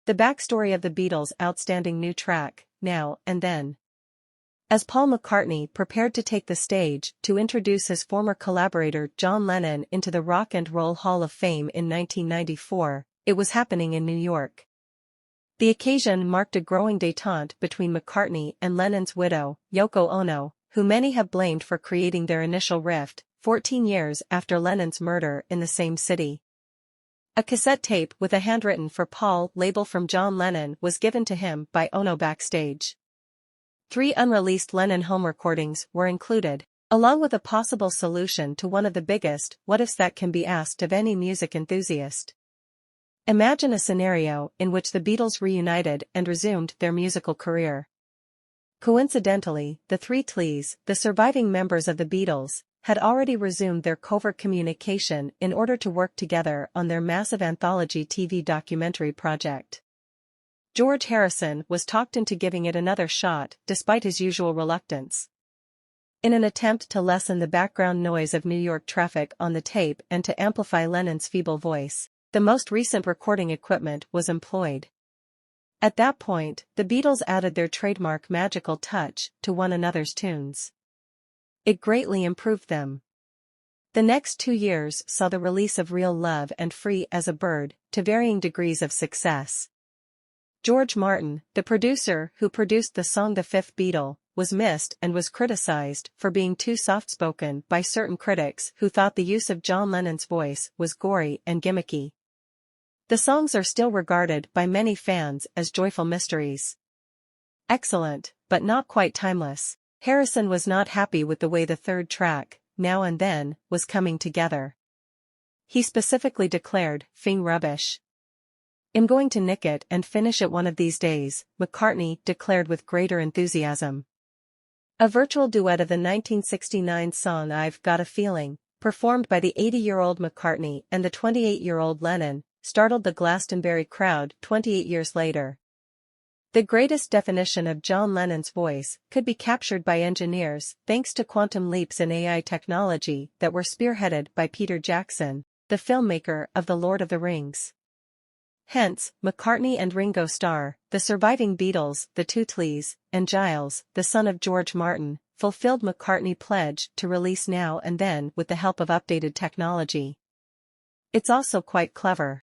The backstory of the Beatles' outstanding new track, Now and Then. As Paul McCartney prepared to take the stage to introduce his former collaborator John Lennon into the Rock and Roll Hall of Fame in 1994, it was happening in New York. The occasion marked a growing détente between McCartney and Lennon's widow, Yoko Ono, who many have blamed for creating their initial rift, 14 years after Lennon's murder in the same city. A cassette tape with a handwritten "For Paul" label from John Lennon was given to him by Ono backstage. 3 unreleased Lennon home recordings were included, along with a possible solution to one of the biggest what-ifs that can be asked of any music enthusiast. Imagine a scenario in which the Beatles reunited and resumed their musical career. Coincidentally, the three Tlees, the surviving members of the Beatles, had already resumed their covert communication in order to work together on their massive anthology TV documentary project. George Harrison was talked into giving it another shot despite his usual reluctance. In an attempt to lessen the background noise of New York traffic on the tape and to amplify Lennon's feeble voice, the most recent recording equipment was employed. At that point, the Beatles added their trademark magical touch to one another's tunes. It greatly improved them. The next 2 years saw the release of Real Love and Free as a Bird, to varying degrees of success. George Martin, the producer who produced the song The Fifth Beatle, was missed and was criticized for being too soft-spoken by certain critics who thought the use of John Lennon's voice was gory and gimmicky. The songs are still regarded by many fans as joyful mysteries. Excellent, but not quite timeless. Harrison was not happy with the way the third track, Now and Then, was coming together. He specifically declared, "Fing rubbish. I'm going to nick it and finish it one of these days," McCartney declared with greater enthusiasm. A virtual duet of the 1969 song I've Got a Feeling, performed by the 80-year-old McCartney and the 28-year-old Lennon, startled the Glastonbury crowd 28 years later. The greatest definition of John Lennon's voice could be captured by engineers thanks to quantum leaps in AI technology that were spearheaded by Peter Jackson, the filmmaker of The Lord of the Rings. Hence, McCartney and Ringo Starr, the surviving Beatles, the two Tlees, and Giles, the son of George Martin, fulfilled McCartney's pledge to release Now and Then with the help of updated technology. It's also quite clever.